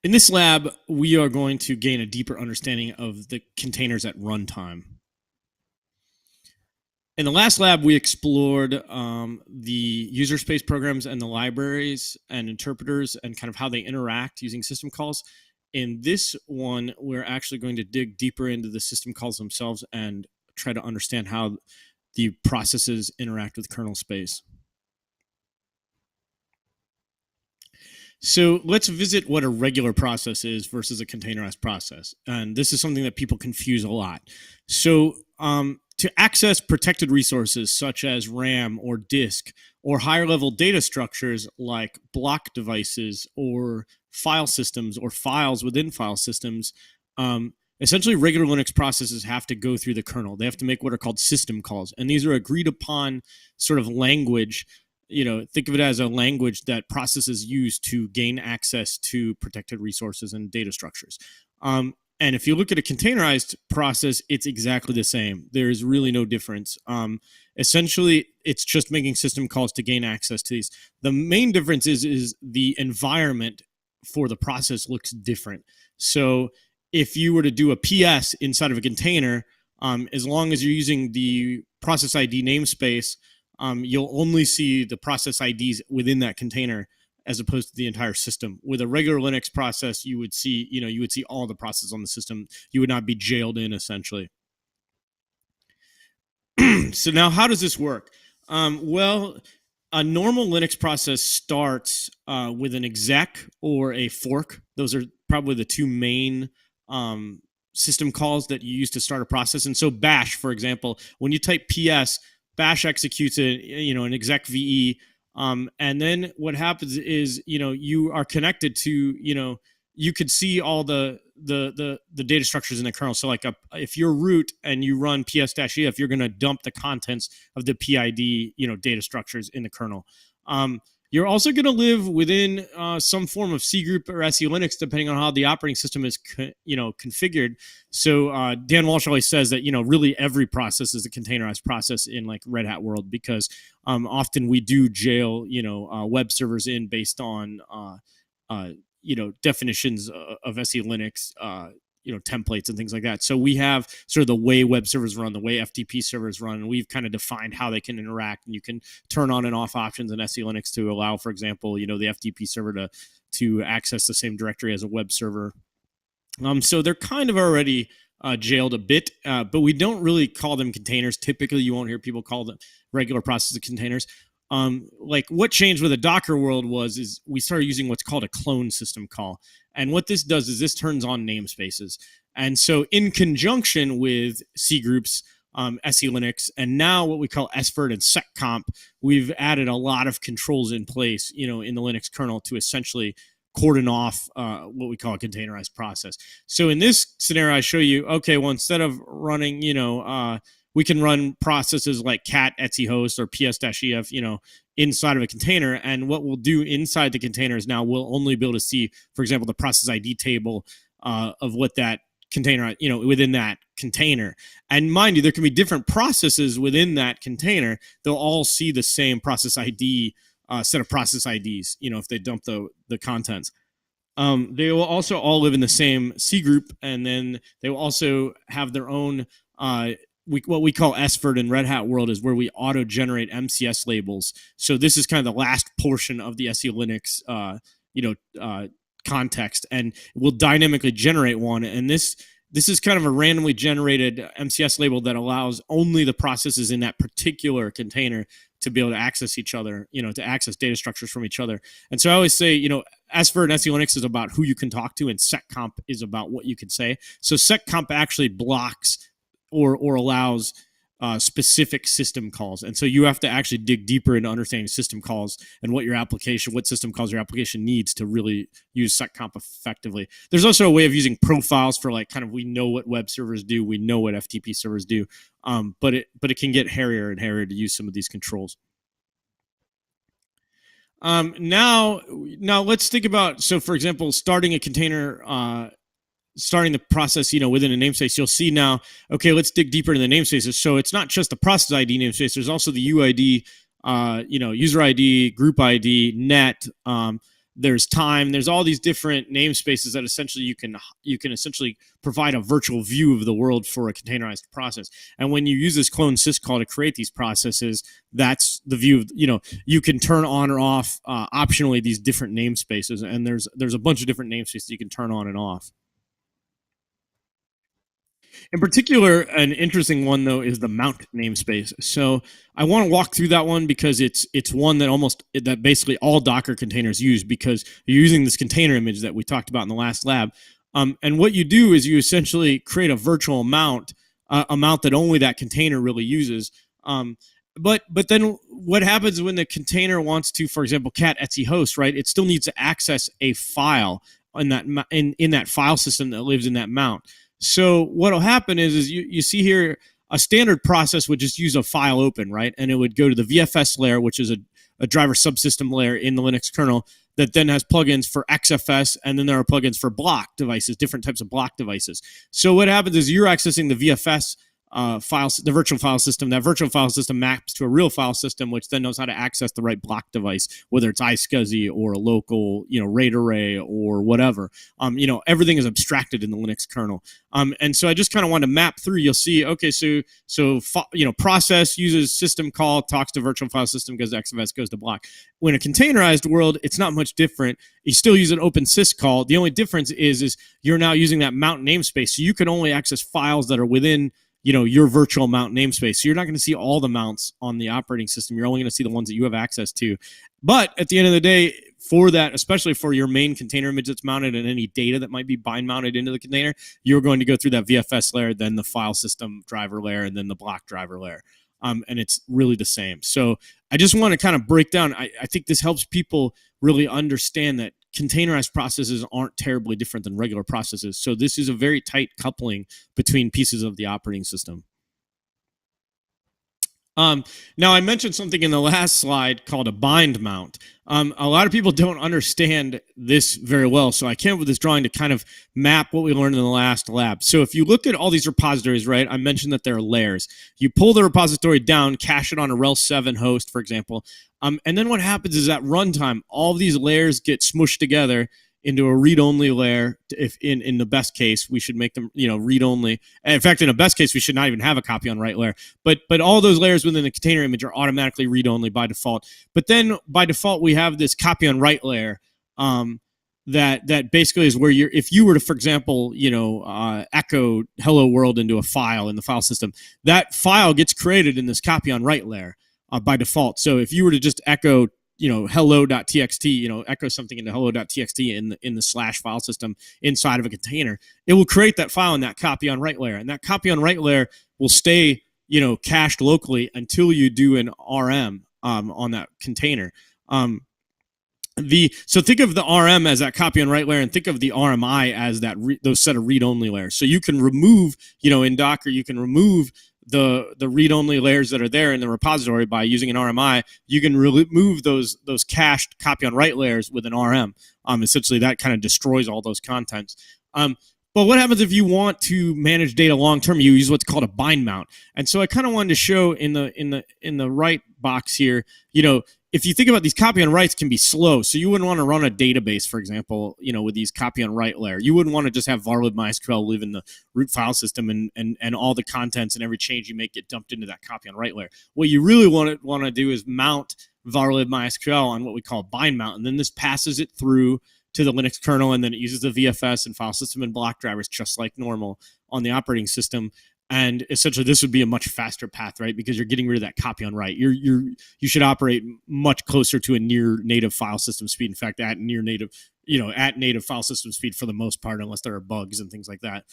In this lab, we are going to gain a deeper understanding of the containers at runtime. In the last lab, we explored the user space programs and the libraries and interpreters and kind of how they interact using system calls. In this one, we're actually going to dig deeper into the system calls themselves and try to understand how the processes interact with kernel space. So let's visit what a regular process is versus a containerized process. And this is something that people confuse a lot. So to access protected resources such as RAM or disk or higher level data structures like block devices or file systems or files within file systems, essentially regular Linux processes have to go through the kernel. They have to make what are called system calls. And these are agreed upon sort of language. Think of it as a language that processes use to gain access to protected resources and data structures. And if you look at a containerized process, it's exactly the same. There's really no difference. Essentially, it's just making system calls to gain access to these. The main difference is the environment for the process looks different. So if you were to do a PS inside of a container, as long as you're using the process ID namespace, you'll only see the process IDs within that container as opposed to the entire system. With a regular Linux process, you would see all the processes on the system. You would not be jailed in, essentially. So now how does this work? Well, a normal Linux process starts with an exec or a fork. Those are probably the two main system calls that you use to start a process. And so bash, for example, when you type PS, bash executes an exec VE, and then what happens is you are connected to you could see all the data structures in the kernel. So like if you're root and you run ps-ef, you're going to dump the contents of the PID data structures in the kernel. You're also going to live within some form of C group or SE Linux, depending on how the operating system is configured. So Dan Walsh always says that really every process is a containerized process in like Red Hat world, because often we do jail web servers in based on definitions of SE Linux templates and things like that. So we have sort of the way web servers run, the way FTP servers run, and we've kind of defined how they can interact. And you can turn on and off options in SE Linux to allow, for example, the FTP server to access the same directory as a web server. So they're kind of already jailed a bit, but we don't really call them containers. Typically, you won't hear people call them regular processes containers. Like what changed with the Docker world is we started using what's called a clone system call. And what this does is this turns on namespaces. And so in conjunction with C groups, SE Linux, and now what we call SVIRT and seccomp, we've added a lot of controls in place, in the Linux kernel to essentially cordon off what we call a containerized process. So in this scenario, I show you, okay, well, instead of running, we can run processes like cat etc host or ps-ef, inside of a container. And what we'll do inside the container is now we'll only be able to see, for example, the process ID table of what that container, within that container. And mind you, there can be different processes within that container. They'll all see the same process ID, set of process IDs, if they dump the contents. They will also all live in the same C group, and then they will also have their own what we call SVIRT in Red Hat world is where we auto-generate MCS labels. So this is kind of the last portion of the SE Linux, context, and we'll dynamically generate one. And this is kind of a randomly generated MCS label that allows only the processes in that particular container to be able to access each other, to access data structures from each other. And so I always say, SVIRT and SE Linux is about who you can talk to, and seccomp is about what you can say. So seccomp actually blocks or allows specific system calls. And so you have to actually dig deeper into understanding system calls and what system calls your application needs to really use seccomp effectively. There's also a way of using profiles for we know what web servers do, we know what FTP servers do, but it can get hairier and hairier to use some of these controls. Now let's think about, so for example, starting a container, starting the process, within a namespace. You'll see now, okay, let's dig deeper into the namespaces. So it's not just the process ID namespace. There's also the UID, user ID, group ID, net. there's time, there's all these different namespaces that essentially you can essentially provide a virtual view of the world for a containerized process. And when you use this clone syscall to create these processes, that's the view of, you can turn on or off optionally these different namespaces, and there's a bunch of different namespaces you can turn on and off. In particular, an interesting one though is the mount namespace. So I want to walk through that one because it's one that basically all Docker containers use, because you're using this container image that we talked about in the last lab. And what you do is you essentially create a virtual mount, a mount that only that container really uses. But then what happens when the container wants to, for example, cat etc host, right? It still needs to access a file in that file system that lives in that mount. So what'll happen is you see here a standard process would just use a file open, right? And it would go to the VFS layer, which is a driver subsystem layer in the Linux kernel that then has plugins for XFS, and then there are plugins for block devices, different types of block devices. So what happens is you're accessing the VFS files, the virtual file system. That virtual file system maps to a real file system, which then knows how to access the right block device, whether it's iSCSI or a local, RAID array or whatever. Everything is abstracted in the Linux kernel. And so I just kind of want to map through. You'll see, okay, so process uses system call, talks to virtual file system, goes to XFS, goes to block. When a containerized world, it's not much different. You still use an open syscall. The only difference is you're now using that mount namespace, so you can only access files that are within your virtual mount namespace. So you're not going to see all the mounts on the operating system. You're only going to see the ones that you have access to. But at the end of the day, for that, especially for your main container image that's mounted and any data that might be bind mounted into the container, you're going to go through that VFS layer, then the file system driver layer, and then the block driver layer. And it's really the same. So I just want to kind of break down. I think this helps people really understand that containerized processes aren't terribly different than regular processes. So this is a very tight coupling between pieces of the operating system. Now, I mentioned something in the last slide called a bind mount. A lot of people don't understand this very well, so I came up with this drawing to kind of map what we learned in the last lab. So if you look at all these repositories, right, I mentioned that there are layers. You pull the repository down, cache it on a RHEL 7 host, for example, and then what happens is at runtime, all of these layers get smushed together into a read-only layer. If in the best case, we should make them, read-only. In fact, in a best case, we should not even have a copy on write layer. But all those layers within the container image are automatically read-only by default. But then by default, we have this copy on write layer that basically is where if you were to, for example, echo hello world into a file in the file system, that file gets created in this copy on write layer by default. So if you were to just echo hello.txt, echo something into hello.txt in the slash file system inside of a container, it will create that file in that copy on write layer. And that copy on write layer will stay, cached locally until you do an RM on that container. So think of the RM as that copy on write layer, and think of the RMI as those set of read-only layers. So you can remove, in Docker, you can remove the read-only layers that are there in the repository by using an RMI. You can remove those cached copy on write layers with an RM. Essentially, that kind of destroys all those contents. But what happens if you want to manage data long term? You use what's called a bind mount. And so I kind of wanted to show in the right box here, if you think about these copy on writes can be slow. So you wouldn't want to run a database, for example, with these copy on write layer. You wouldn't want to just have varlib MySQL live in the root file system and all the contents and every change you make get dumped into that copy on write layer. What you really want to do is mount varlib MySQL on what we call bind mount. And then this passes it through to the Linux kernel, and then it uses the VFS and file system and block drivers just like normal on the operating system. And essentially, this would be a much faster path, right? Because you're getting rid of that copy on write. You should operate much closer to a near native file system speed. In fact, at native file system speed for the most part, unless there are bugs and things like that.